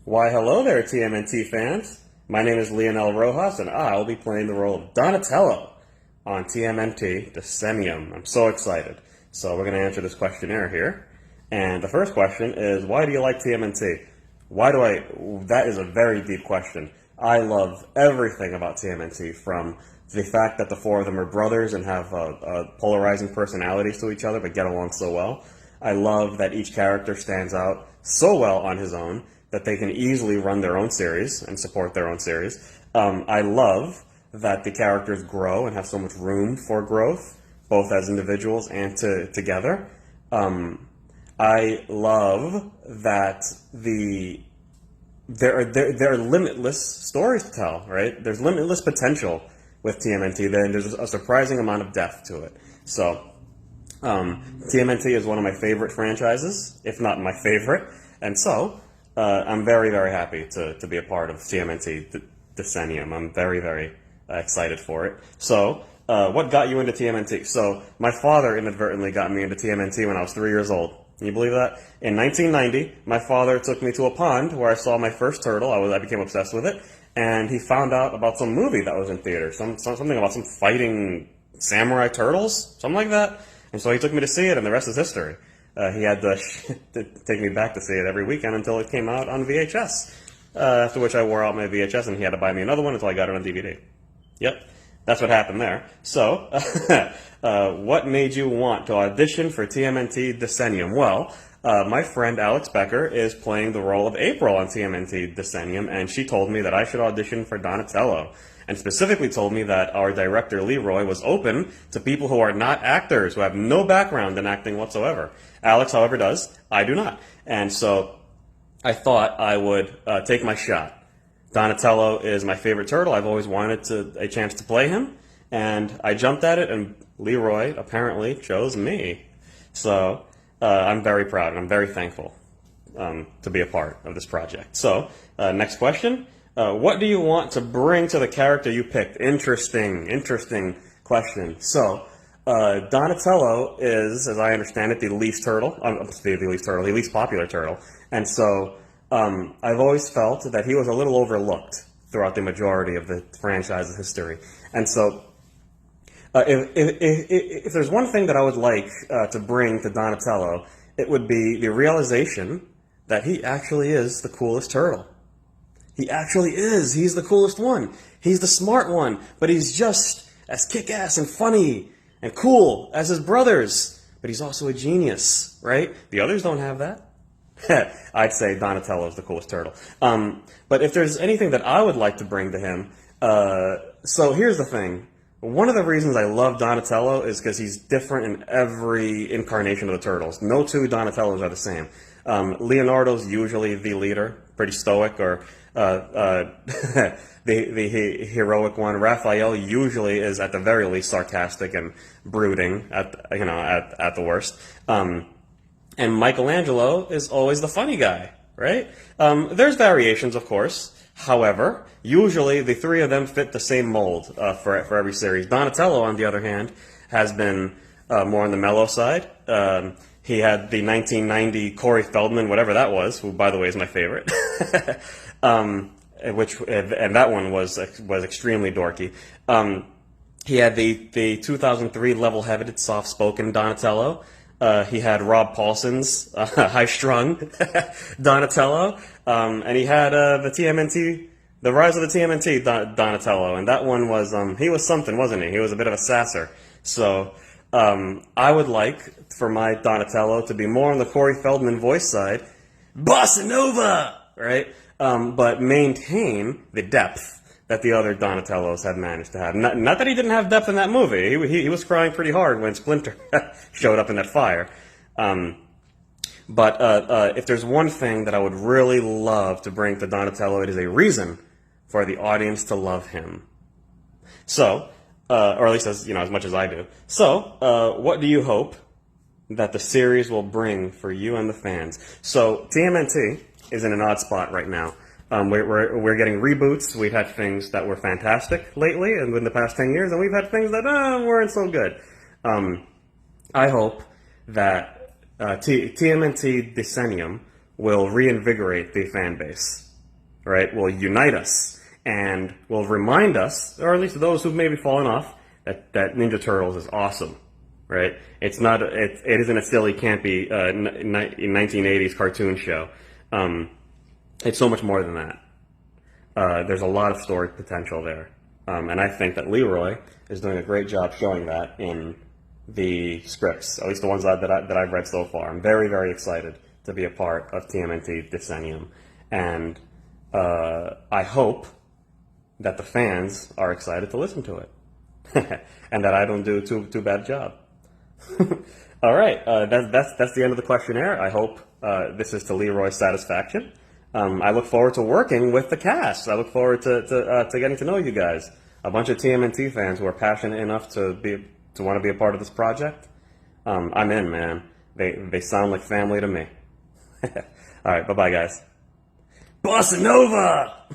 Why, hello there, TMNT fans. My name is Leonel Rojas, and I will be playing the role of Donatello on TMNT Decennium. I'm so excited. So we're going to answer this questionnaire here. And the first question is, why do you like TMNT? That is a very deep question. I love everything about TMNT, from the fact that the four of them are brothers and have polarizing personalities to each other but get along so well. I love that each character stands out so well on his own that they can easily run their own series and support their own series. I love that the characters grow and have so much room for growth, both as individuals and together. I love that there are limitless stories to tell, right? There's limitless potential with TMNT, and there's a surprising amount of depth to it. So, TMNT is one of my favorite franchises, if not my favorite, and so I'm very, very happy to be a part of TMNT Decennium. I'm very, very excited for it. So, what got you into TMNT? So, my father inadvertently got me into TMNT when I was 3 years old. Can you believe that? In 1990, my father took me to a pond where I saw my first turtle. I became obsessed with it, and he found out about some movie that was in theater, something about some fighting samurai turtles, something like that. And so he took me to see it, and the rest is history. He had to take me back to see it every weekend until it came out on VHS. After which I wore out my VHS, and he had to buy me another one until I got it on DVD. Yep, that's what happened there. So, what made you want to audition for TMNT Decennium? Well, my friend Alex Becker is playing the role of April on TMNT Decennium, and she told me that I should audition for Donatello, and specifically told me that our director Leroy was open to people who are not actors, who have no background in acting whatsoever. Alex, however, does. I do not. And so I thought I would take my shot. Donatello is my favorite turtle. I've always wanted a chance to play him, and I jumped at it, and Leroy apparently chose me. So I'm very proud, and I'm very thankful to be a part of this project. So, next question. What do you want to bring to the character you picked? Interesting question. So, Donatello is, as I understand it, the least popular turtle. And so, I've always felt that he was a little overlooked throughout the majority of the franchise's history. And so, if there's one thing that I would like to bring to Donatello, it would be the realization that he actually is the coolest turtle. He actually is. He's the coolest one. He's the smart one, but he's just as kick-ass and funny and cool as his brothers. But he's also a genius, right? The others don't have that. I'd say Donatello is the coolest turtle. But if there's anything that I would like to bring to him, so here's the thing. One of the reasons I love Donatello is because he's different in every incarnation of the turtles. No two Donatellos are the same. Leonardo's usually the leader, pretty stoic, or the heroic one. Raphael usually is at the very least sarcastic and brooding at the worst. And Michelangelo is always the funny guy, right? There's variations, of course. However, usually the three of them fit the same mold for every series. Donatello, on the other hand, has been more on the mellow side. He had the 1990 Corey Feldman, whatever that was, who, by the way, is my favorite. And that one was extremely dorky. He had the 2003 level-headed, soft-spoken Donatello. He had Rob Paulson's high-strung Donatello, and he had the Rise of the TMNT Donatello, and that one was he was something, wasn't he? He was a bit of a sasser. So I would like for my Donatello to be more on the Corey Feldman voice side, bossa nova, right? But maintain the depth that the other Donatellos had managed to have. Not that he didn't have depth in that movie. He was crying pretty hard when Splinter showed up in that fire. But if there's one thing that I would really love to bring to Donatello, it is a reason for the audience to love him. So, or at least as much as I do. So, what do you hope that the series will bring for you and the fans? So, TMNT is in an odd spot right now. We're getting reboots. We've had things that were fantastic lately and in the past 10 years, and we've had things that weren't so good. I hope that TMNT Decennium will reinvigorate the fan base. right, will unite us and will remind us, or at least those who've maybe fallen off, that Ninja Turtles is awesome, right? It's not, it isn't a silly, campy 1980s cartoon show. It's so much more than that. There's a lot of story potential there. And I think that Leroy is doing a great job showing that in the scripts, at least the ones that I've read so far. I'm very, very excited to be a part of TMNT Decennium. And I hope that the fans are excited to listen to it. And that I don't do too bad a job. All right, that's the end of the questionnaire. I hope this is to Leroy's satisfaction. I look forward to working with the cast. I look forward to getting to know you guys. A bunch of TMNT fans who are passionate enough to want to be a part of this project. I'm in, man. They sound like family to me. All right, bye-bye, guys. Bossa Nova!